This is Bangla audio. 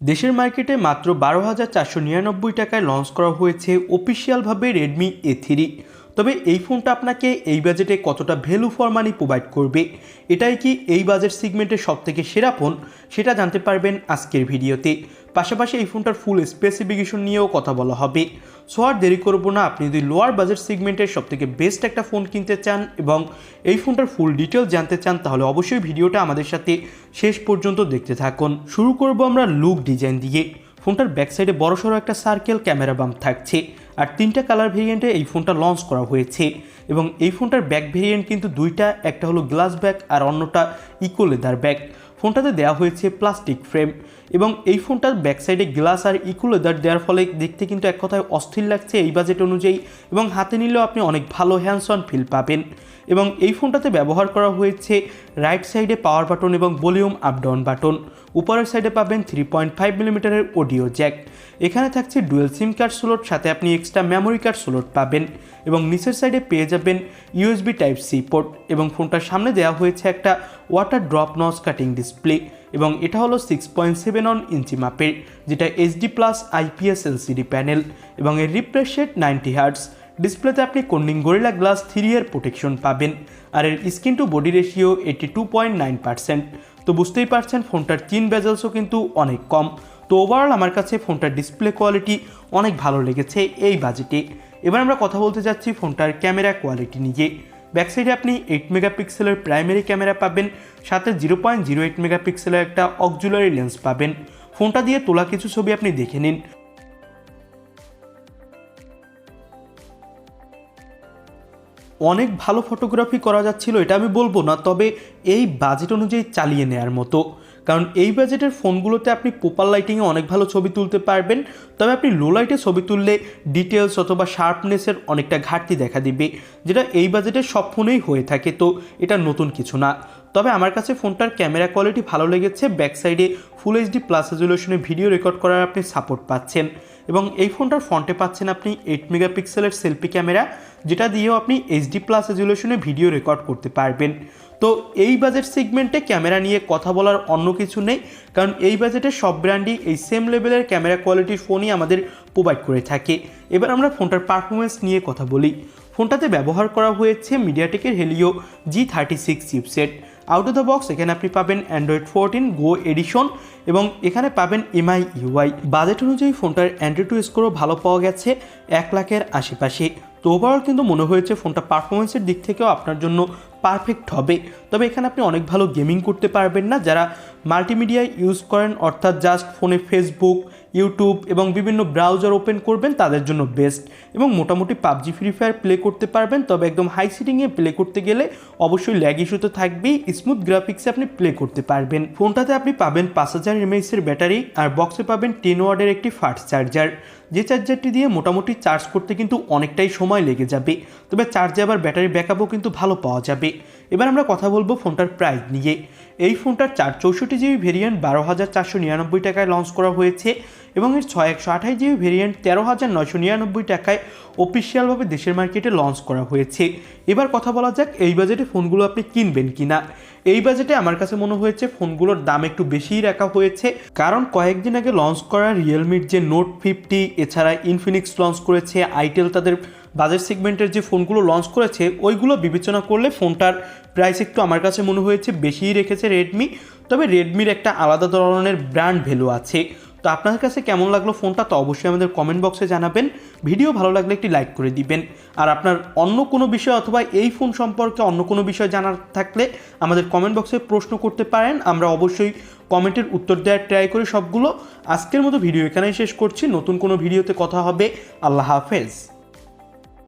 দেশের মার্কেটে মাত্র 12,499 টাকায় লঞ্চ করা হয়েছে অফিসিয়ালভাবে রেডমি A3। তবে এই ফোনটা আপনাকে এই বাজেটে কতটা ভ্যালু ফর মানি প্রোভাইড করবে, এটাই কি এই বাজেট সেগমেন্টের সবথেকে সেরা ফোন, সেটা জানতে পারবেন আজকের ভিডিওতে। পাশাপাশি এই ফোনটার ফুল স্পেসিফিকেশন নিয়েও কথা বলা হবে। সো আর দেরি করবো না, আপনি যদি লোয়ার বাজেট সেগমেন্টের সবথেকে বেস্ট একটা ফোন কিনতে চান এবং এই ফোনটার ফুল ডিটেলস জানতে চান, তাহলে অবশ্যই ভিডিওটা আমাদের সাথে শেষ পর্যন্ত দেখতে থাকুন। শুরু করব আমরা লুক ডিজাইন দিয়ে। ফোনটার ব্যাক সাইডে বড়সড় একটা সার্কেল ক্যামেরা বাম্প থাকছে, আর 3টা কালার ভেরিয়েন্টে এই ফোনটা লঞ্চ করা হয়েছে। এবং এই ফোনটার ব্যাক ভেরিয়েন্ট কিন্তু দুইটা, একটা হলো গ্লাস ব্যাক আর অন্যটা ইকো লেদার ব্যাক। ফোনটাতে দেওয়া হয়েছে প্লাস্টিক ফ্রেম এবং এই ফোনটার ব্যাক সাইডে গ্লাস আর ইকো লেদার দেওয়ার ফলে দেখতে কিন্তু এক কথায় অস্থির লাগছে এই বাজেট অনুযায়ী, এবং হাতে নিলেও আপনি অনেক ভালো হ্যান্ডস অন ফিল পাবেন। এবং এই ফোনটাতে ব্যবহার করা হয়েছে রাইট সাইডে পাওয়ার বাটন এবং ভলিউম আপ ডাউন বাটন। উপরের সাইডে পাবেন 3.5 মিলিমিটারের অডিও জ্যাক। এখানে থাকছে ডুয়েল সিম কার্ড স্লট, সাথে আপনি এক্সট্রা মেমোরি কার্ড স্লট পাবেন। এবং নিচের সাইডে পেয়ে যাবেন USB Type-C পোর্ট। এবং ফোনটার সামনে দেওয়া হয়েছে একটা water drop notch cutting display, এবং এটা হলো 6.7 ইঞ্চি মাপের, যেটা HD+ IPS LCD প্যানেল, এবং এর রিফ্রেশ রেট 90 হার্টজ। ডিসপ্লেতে আপনি কর্নিং গরিলা গ্লাস 3 এর প্রোটেকশন পাবেন, আর এর স্ক্রিন টু বডি রেশিও 82.9%। তো বুঝতেই পারছেন ফোনটার চিন বেজেলসও কিন্তু অনেক কম। তো ওভারঅল আমার কাছে ফোনটার ডিসপ্লে কোয়ালিটি অনেক ভালো লেগেছে এই বাজেটে। এবার আমরা কথা বলতে যাচ্ছি ফোনটার ক্যামেরা কোয়ালিটি নিয়ে। ব্যাক সাইডে আপনি 8 মেগাপিক্সেলের প্রাইমারি ক্যামেরা পাবেন, সাথে 0.08 মেগাপিক্সেলের একটা অক্সিলারি লেন্স পাবেন। ফোনটা দিয়ে তোলা কিছু ছবি আপনি দেখে নিন। অনেক ভালো ফটোগ্রাফি করা যাচ্ছিল এটা আমি বলবো না, তবে এই বাজেট অনুযায়ী চালিয়ে নেওয়ার মতো। কারণ এই বাজেটের ফোনগুলোতে আপনি প্রপার লাইটিংয়ে অনেক ভালো ছবি তুলতে পারবেন, তবে আপনি লো লাইটে ছবি তুললে ডিটেলস অথবা শার্পনেসের অনেকটা ঘাটতি দেখা দিবে, যেটা এই বাজেটের সব ফোনেই হয়ে থাকে। তো এটা নতুন কিছু না। তবে আমার কাছে ফোনটার ক্যামেরা কোয়ালিটি ভালো লেগেছে। ব্যাক সাইডে ফুল HD+ রেজলিউশনে ভিডিও রেকর্ড করার আপনি সাপোর্ট পাচ্ছেন, এবং এই ফোনটার ফ্রন্টে পাচ্ছেন আপনি 8 মেগাপিক্সেলের সেলফি ক্যামেরা, যেটা দিয়েও আপনি HD+ রেজলিউশনে ভিডিও রেকর্ড করতে পারবেন। তো এই বাজেট সেগমেন্টে ক্যামেরা নিয়ে কথা বলার অন্য কিছু নেই, কারণ এই বাজেটের সব ব্র্যান্ডই এই সেম লেভেলের ক্যামেরা কোয়ালিটির ফোনই আমাদের প্রোভাইড করে থাকে। এবার আমরা ফোনটার পারফরমেন্স নিয়ে কথা বলি। ফোনটাতে ব্যবহার করা হয়েছে মিডিয়াটেকের Helio G36 chipset. Out of the box এখানে আপনি পাবেন Android 14 Go এডিশন, এবং এখানে পাবেন MI UI। বাজেট অনুযায়ী ফোনটার Android স্কোরও ভালো পাওয়া গেছে 1 লাখের আশেপাশে। তো ওভারঅল কিন্তু মনে হয়েছে ফোনটা পারফরমেন্সের দিক থেকেও আপনার জন্য পারফেক্ট হবে। তবে এখানে আপনি অনেক ভালো গেমিং করতে পারবেন না। যারা মাল্টিমিডিয়া ইউজ করেন, অর্থাৎ জাস্ট ফোনে ফেসবুক, ইউটিউব এবং বিভিন্ন ব্রাউজার ওপেন করবেন, তাদের জন্য বেস্ট। এবং মোটামুটি PUBG ফ্রি ফায়ার প্লে করতে পারবেন, তবে একদম হাই সিটিংয়ে প্লে করতে গেলে অবশ্যই ল্যাগ ইস্যু তো থাকবেই। স্মুথ গ্রাফিক্সে আপনি প্লে করতে পারবেন। ফোনটাতে আপনি পাবেন 5000 mAh ব্যাটারি, আর বক্সে পাবেন 10 ওয়াটের একটি ফাস্ট চার্জার, যে চার্জারটি দিয়ে মোটামুটি চার্জ করতে কিন্তু অনেকটাই সময় লেগে যাবে। তবে চার্জে আবার ব্যাটারি ব্যাকআপও কিন্তু ভালো পাওয়া যাবে। এবার আমরা কথা বলবো ফোনটার প্রাইস নিয়ে। এই ফোনটার 464GB ভেরিয়েন্ট 12,499 টাকায় লঞ্চ করা হয়েছে, এবং এর 6128GB ভেরিয়েন্ট 13,999 টাকায় অফিসিয়ালভাবে দেশের মার্কেটে লঞ্চ করা হয়েছে। এবার কথা বলা যাক এই বাজেটে ফোনগুলো আপনি কিনবেন কিনা। এই বাজেটে আমার কাছে মনে হয়েছে ফোনগুলোর দাম একটু বেশিই রাখা হয়েছে, কারণ কয়েকদিন আগে লঞ্চ করা রিয়েলমির যে নোট 50, এছাড়া ইনফিনিক্স লঞ্চ করেছে, আইটেল তাদের বাজেট সেগমেন্টের যে ফোনগুলো লঞ্চ করেছে, ওইগুলো বিবেচনা করলে ফোনটার প্রাইস একটু আমার কাছে মনে হয়েছে বেশিই রেখেছে রেডমি। তবে রেডমির একটা আলাদা ধরনের ব্র্যান্ড ভ্যালু আছে। তো আপনার কাছে কেমন লাগলো ফোনটা, তো অবশ্যই আমাদের কমেন্ট বক্সে জানাবেন। ভিডিও ভালো লাগলে একটি লাইক করে দিবেন, আর আপনার অন্য কোনো বিষয় অথবা এই ফোন সম্পর্কে অন্য কোনো বিষয় জানার থাকলে আমাদের কমেন্ট বক্সে প্রশ্ন করতে পারেন। আমরা অবশ্যই কমেন্টের উত্তর দেওয়ার ট্রাই করি সবগুলো। আজকের মতো ভিডিও এখানেই শেষ করছি। নতুন কোনো ভিডিওতে কথা হবে। আল্লাহ হাফেজ।